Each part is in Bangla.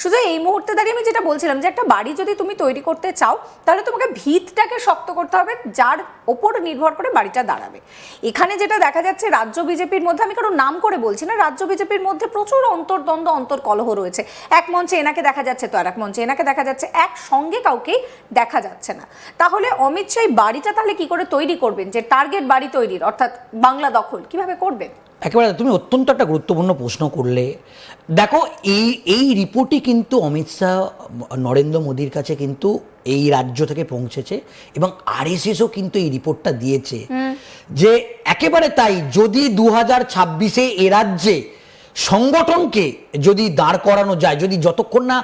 শুধু এই মুহূর্তে দাঁড়িয়ে আমি যেটা বলছিলাম যে একটা বাড়ি যদি তুমি তৈরি করতে চাও তাহলে তোমাকে ভিতটাকে শক্ত করতে হবে, যার ওপর নির্ভর করে বাড়িটা দাঁড়াবে। এখানে যেটা দেখা যাচ্ছে রাজ্য বিজেপির মধ্যে, আমি কারো নাম করে বলছি না, রাজ্য বিজেপির মধ্যে প্রচুর অন্তর্দ্বন্দ্ব, অন্তর্কলহ রয়েছে। এক মঞ্চে এনাকে দেখা যাচ্ছে তো আর এক মঞ্চে এনাকে দেখা যাচ্ছে, একসঙ্গে কাউকেই দেখা যাচ্ছে না। তাহলে অমিত শাহ বাড়িটা তাহলে কি করে তৈরি করবেন, যে টার্গেট বাড়ি তৈরির অর্থাৎ বাংলা দখল কিভাবে করবেন? একেবারে তুমি অত্যন্ত একটা গুরুত্বপূর্ণ প্রশ্ন করলে। দেখো, এই রিপোর্টই কিন্তু অমিত শাহ নরেন্দ্র মোদীর কাছে কিন্তু এই রাজ্য থেকে পৌঁছেছে, এবং আরএসএসও কিন্তু এই রিপোর্টটা দিয়েছে যে একেবারে তাই, যদি 2026-এ এ রাজ্যে সংগঠনকে যদি দাঁড় করানো যায়, যদি যতক্ষণ না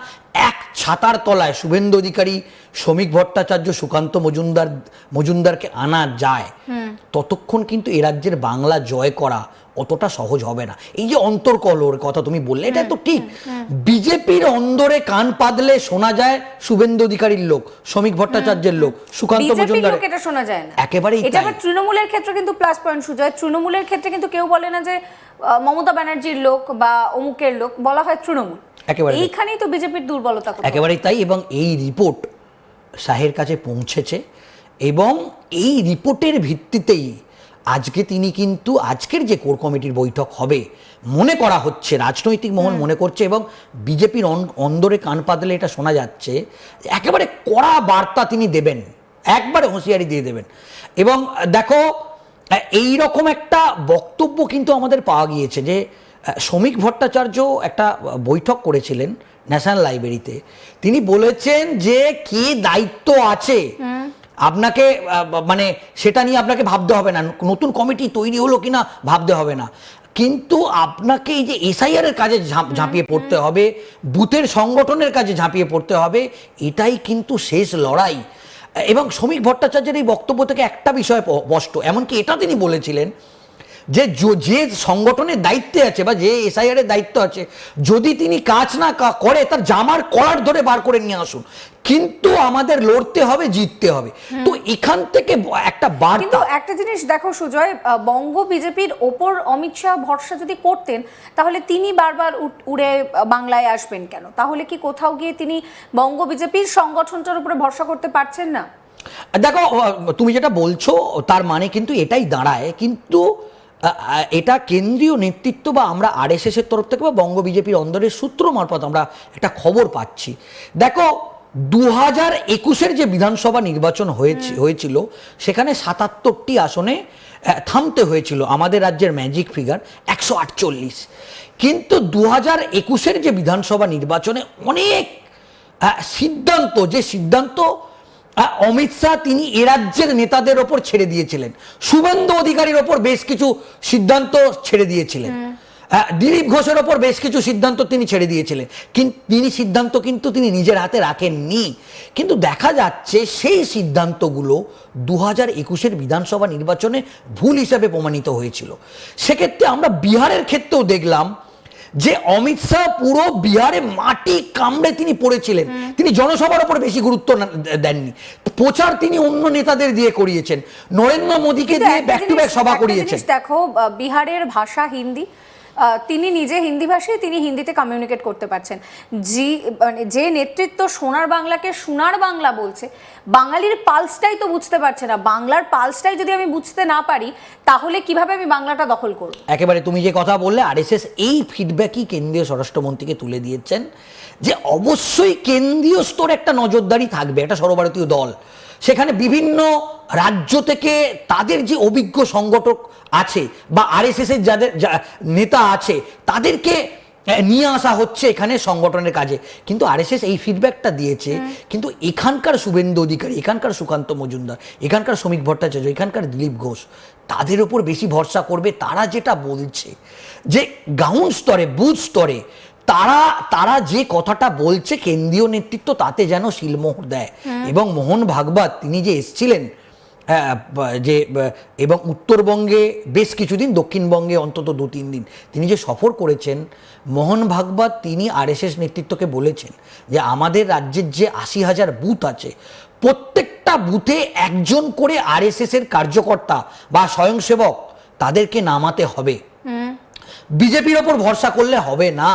এক ছাতার তলায় শুভেন্দু অধিকারী, শ্রমিক ভট্টাচার্য, সুকান্ত মজুমদারকে আনা যায়, ততক্ষণ কিন্তু এ রাজ্যের বাংলা জয় করা অতটা সহজ হবে না। এই যে অন্তর্কলহর কথা তুমি বললে, এটা তো ঠিক। বিজেপির অন্দরে কান পাতলে শোনা যায় শুভেন্দু অধিকারীর লোক, শ্রমিক ভট্টাচার্যের লোক, সুকান্ত মজুমদার, এটা শোনা যায় না একেবারেই। এটা আবার তৃণমূলের ক্ষেত্রে কিন্তু প্লাস পয়েন্ট সুজয়, তৃণমূলের ক্ষেত্রে কিন্তু কেউ বলে না যে মমতা ব্যানার্জির লোক বা অমুকের লোক, বলা হয় তৃণমূল। এইখানেই তো বিজেপির দুর্বলতা। একেবারেই তাই, এবং এই রিপোর্ট শাহের কাছে পৌঁছেছে, এবং এই রিপোর্টের ভিত্তিতেই আজকে তিনি কিন্তু আজকের যে কোর কমিটির বৈঠক হবে মনে করা হচ্ছে, রাজনৈতিক মহল মনে করছে, এবং বিজেপির অন্দরে কান পাতলে এটা শোনা যাচ্ছে, একেবারে কড়া বার্তা তিনি দেবেন, একবারে হুঁশিয়ারি দিয়ে দেবেন। এবং দেখো, এই রকম একটা বক্তব্য কিন্তু আমাদের পাওয়া গিয়েছে যে শ্রমিক ভট্টাচার্য একটা বৈঠক করেছিলেন ন্যাশনাল লাইব্রেরিতে। তিনি বলেছেন যে কে দায়িত্ব আছে আপনাকে, মানে সেটা নিয়ে আপনাকে ভাবতে হবে না, নতুন কমিটি তৈরি হলো কিনা ভাবতে হবে না, কিন্তু আপনাকে এই যে এসআইআর এর কাজে ঝাঁপিয়ে পড়তে হবে, বুথের সংগঠনের কাজে ঝাঁপিয়ে পড়তে হবে, এটাই কিন্তু শেষ লড়াই। এবং শ্রমিক ভট্টাচার্যের এই বক্তব্য থেকে একটা বিষয় স্পষ্ট, এমনকি এটা তিনি বলেছিলেন যে যে সংগঠনের দায়িত্বে আছে বা যে এসআইআর এর দায়িত্ব আছে, যদি তিনি কাজ না করে তার জামার কলার ধরে বার করে নিয়ে আসুন, কিন্তু আমাদের লড়তে হবে, জিততে হবে। তো এখান থেকে একটা বার্তা। কিন্তু একটা জিনিস দেখো সুজয়, বঙ্গ বিজেপির ওপর অমিত শাহ ভরসা যদি করতেন তাহলে তিনি বারবার উড়ে বাংলায় আসবেন কেন? তাহলে কি কোথাও গিয়ে তিনি বঙ্গ বিজেপির সংগঠনটার উপরে ভরসা করতে পারছেন না? দেখো, তুমি যেটা বলছো তার মানে কিন্তু এটাই দাঁড়ায়, কিন্তু এটা কেন্দ্রীয় নেতৃত্ব বা আমরা আরএসএস এর তরফ থেকে বা বঙ্গ বিজেপির অন্দরের সূত্র মারফত আমরা একটা খবর পাচ্ছি। দেখো, 2021-এর যে বিধানসভা নির্বাচন হয়েছিল সেখানে 77টি আসনে থামতে হয়েছিল, আমাদের রাজ্যের ম্যাজিক ফিগার 148। কিন্তু 2021-এর যে বিধানসভা নির্বাচনে অনেক সিদ্ধান্ত, যে সিদ্ধান্ত অমিত শাহ তিনি এ রাজ্যের নেতাদের ওপর ছেড়ে দিয়েছিলেন, শুভেন্দু অধিকারীর ওপর বেশ কিছু সিদ্ধান্ত ছেড়ে দিয়েছিলেন, দিলীপ ঘোষের ওপর বেশ কিছু সিদ্ধান্ত তিনি ছেড়ে দিয়েছিলেন, কিন্তু সিদ্ধান্ত কিন্তু তিনি নিজের হাতে রাখেননি। কিন্তু দেখা যাচ্ছে সেই সিদ্ধান্তগুলো 2021-এর বিধানসভা নির্বাচনে ভুল হিসাবে প্রমাণিত হয়েছিল। সেক্ষেত্রে আমরা বিহারের ক্ষেত্রেও দেখলাম যে অমিত শাহ পুরো বিহারে মাটি কামড়ে তিনি পড়েছিলেন, তিনি জনসভার উপর বেশি গুরুত্ব দেননি, প্রচার তিনি অন্য নেতাদের দিয়ে করিয়েছেন, নরেন্দ্র মোদীকে দিয়ে ব্যাক টু ব্যাক সভা করিয়েছেন। দেখো, বিহারের ভাষা হিন্দি, তিনি নিজে হিন্দিভাষী, তিনি হিন্দিতে কমিউনিকেট করতে পারছেন। যে নেতৃত্ব সোনার বাংলাকে সোনার বাংলা বলছে, বাঙালির পালসটাই তো বুঝতে পারছে না। বাংলার পালসটাই যদি আমি বুঝতে না পারি তাহলে কিভাবে আমি বাংলাটা দখল করব? একেবারে তুমি যে কথা বললে, আরএসএস এই ফিডব্যাকই কেন্দ্রীয় স্বরাষ্ট্রমন্ত্রীকে তুলে দিয়েছেন যে অবশ্যই কেন্দ্রীয় স্তরে একটা নজরদারি থাকবে, একটা সর্বভারতীয় দল, সেখানে বিভিন্ন রাজ্য থেকে তাদের যে অভিজ্ঞ সংগঠক আছে বা আরএসএস এর যাদের নেতা আছে তাদেরকে নিয়ে আসা হচ্ছে এখানে সংগঠনের কাজে। কিন্তু আরএসএস এই ফিডব্যাকটা দিয়েছে, কিন্তু এখানকার শুভেন্দু অধিকারী, এখানকার সুকান্ত মজুমদার, এখানকার শ্রমিক ভট্টাচার্য, এখানকার দিলীপ ঘোষ, তাদের ওপর বেশি ভরসা করবে। তারা যেটা বলছে যে গ্রাউন্ড স্তরে, বুথ স্তরে তারা যে কথাটা বলছে কেন্দ্রীয় নেতৃত্ব তাতে যেন শিলমোহর দেয়। এবং মোহন ভাগবত তিনি যে এসছিলেন যে, এবং উত্তরবঙ্গে বেশ কিছুদিন, দক্ষিণবঙ্গে অন্তত 2-3 দিন তিনি যে সফর করেছেন, মোহন ভাগবত তিনি আরএসএস নেতৃত্বকে বলেছেন যে আমাদের রাজ্যের যে 80,000 বুথ আছে, প্রত্যেকটা বুথে একজন করে আরএসএস এর কার্যকর্তা বা স্বয়ংসেবক তাদেরকে নামাতে হবে, বিজেপির ওপর ভরসা করলে হবে না।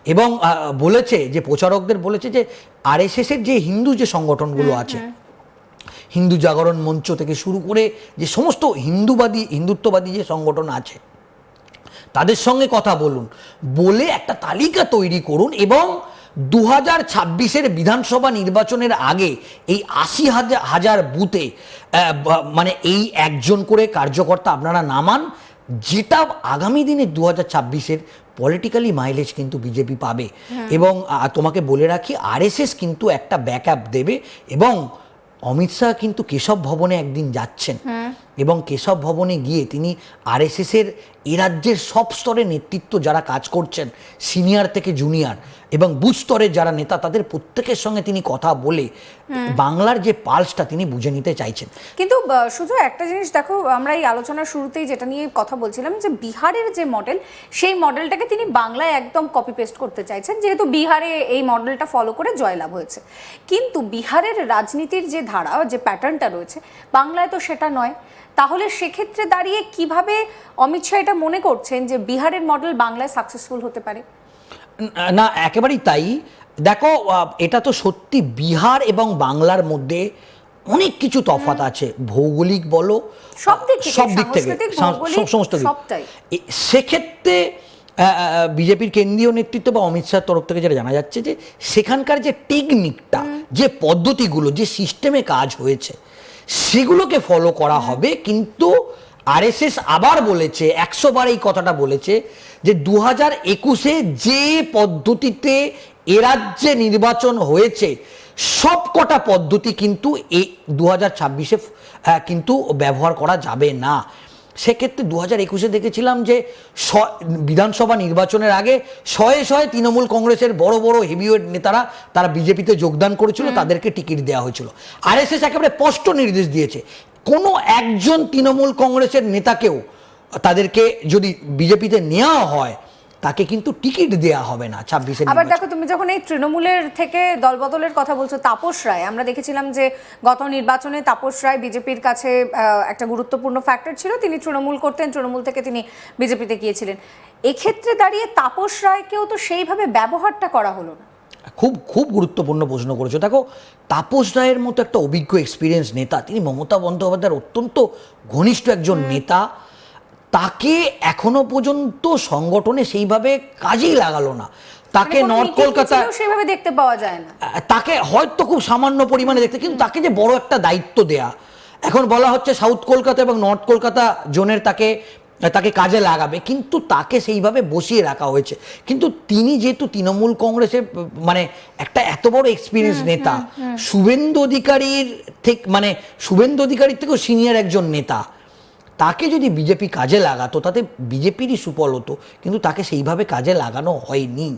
এবং বলেছে যে প্রচারকদের বলেছে যে আরএসএসের যে হিন্দু যে সংগঠনগুলো আছে, হিন্দু জাগরণ মঞ্চ থেকে শুরু করে যে সমস্ত হিন্দুত্ববাদী যে সংগঠন আছে তাদের সঙ্গে কথা বলুন, বলে একটা তালিকা তৈরি করুন এবং 2026-এর বিধানসভা নির্বাচনের আগে এই 80,000 বুথে মানে এই একজন করে কার্যকর্তা আপনারা নামান, যেটা আগামী দিনে 2026-এর পলিটিক্যালি মাইলেজ কিন্তু বিজেপি পাবে। এবং তোমাকে বলে রাখি আরএসএস কিন্তু একটা ব্যাকআপ দেবে এবং অমিত শাহ কিন্তু কেশব ভবনে একদিন যাচ্ছেন এবং কেশব ভবনে গিয়ে তিনি আরএসএসের এ রাজ্যের সব স্তরে নেতৃত্ব যারা কাজ করছেন, সিনিয়র থেকে জুনিয়র এবং বুথ স্তরের যারা নেতা, তাদের প্রত্যেকের সঙ্গে তিনি কথা বলে বাংলার যে পালসটা তিনি বুঝে নিতে চাইছেন। কিন্তু শুধু একটা জিনিস দেখো, আমরা এই আলোচনার শুরুতেই যেটা নিয়ে কথা বলছিলাম যে বিহারের যে মডেল, সেই মডেলটাকে তিনি বাংলায় একদম কপি পেস্ট করতে চাইছেন, যেহেতু বিহারে এই মডেলটা ফলো করে জয়লাভ হয়েছে। কিন্তু বিহারের রাজনীতির যে ধারা, যে প্যাটার্নটা রয়েছে, বাংলায় তো সেটা নয়। তাহলে সেক্ষেত্রে দাঁড়িয়ে কিভাবে অমিত শাহ এটা মনে করছেন যে বিহারের মডেল বাংলায় সাকসেসফুল হতে পারে? না, একেবারেই তাই। দেখো, এটা তো সত্যি বিহার এবং বাংলার মধ্যে অনেক কিছু তফাৎ আছে, ভৌগোলিক বলো, সব দিক থেকে সমস্ত দিক। সেক্ষেত্রে বিজেপির কেন্দ্রীয় নেতৃত্ব বা অমিত শাহর তরফ থেকে যেটা জানা যাচ্ছে যে সেখানকার যে টেকনিকটা, যে পদ্ধতিগুলো, যে সিস্টেমে কাজ হয়েছে সেগুলোকে ফলো করা হবে। কিন্তু আরএসএস আবার বলেছে, 100 বার এই কথাটা বলেছে যে 2021-এ যে পদ্ধতিতে এ রাজ্যে নির্বাচন হয়েছে সব কটা পদ্ধতি কিন্তু এই 2026-এ কিন্তু ব্যবহার করা যাবে না। সেক্ষেত্রে 2021-এ দেখেছিলাম যে বিধানসভা নির্বাচনের আগে শয়ে তৃণমূল কংগ্রেসের বড় বড় হেভিওয়েট নেতারা তারা বিজেপিতে যোগদান করেছিল, তাদেরকে টিকিট দেওয়া হয়েছিল। আরএসএস একেবারে স্পষ্ট নির্দেশ দিয়েছে কোনো একজন তৃণমূল কংগ্রেসের নেতাকেও তাদেরকে যদি বিজেপিতে নেওয়া হয় তাকে কিন্তু টিকিট দেওয়া হবে না 26-এ। আবার দেখো, তুমি যখন এই তৃণমূলের থেকে দলবদলের কথা বলছো, তাপস রায়, আমরা দেখেছিলাম যে গত নির্বাচনে তাপস রায় বিজেপির কাছে একটা গুরুত্বপূর্ণ ফ্যাক্টর ছিল, তিনি তৃণমূল করতেন, তৃণমূল থেকে তিনি বিজেপিতে গিয়েছিলেন। এক্ষেত্রে দাঁড়িয়ে তাপস রায়কেও তো সেইভাবে ব্যবহারটা করা হলো না। খুব খুব গুরুত্বপূর্ণ প্রশ্ন করেছো। দেখো, তাপস রায়ের মতো একটা অভিজ্ঞ এক্সপিরিয়েন্স নেতা, তিনি মমতা বন্দ্যোপাধ্যায়ের অত্যন্ত ঘনিষ্ঠ একজন নেতা, তাকে এখনো পর্যন্ত সংগঠনে সেইভাবে কাজেই লাগালো না। তাকে নর্থ কলকাতা সেভাবে দেখতে পাওয়া যায় না, তাকে হয়তো খুব সামান্য পরিমাণে দেখতে, কিন্তু তাকে যে বড় একটা দায়িত্ব দেয়া, এখন বলা হচ্ছে সাউথ কলকাতা এবং নর্থ কলকাতা জোনের তাকে কাজে লাগাবে, কিন্তু তাকে সেইভাবে বসিয়ে রাখা হয়েছে। কিন্তু তিনি যেহেতু তৃণমূল কংগ্রেসের মানে একটা এত বড় এক্সপিরিয়েন্স নেতা, শুভেন্দু অধিকারীর থেকেও সিনিয়র একজন নেতা, তাকে যদি বিজেপি কাজে লাগাতো তাতে বিজেপিরই সুফল হতো, কিন্তু তাকে সেইভাবে কাজে লাগানো হয়নি।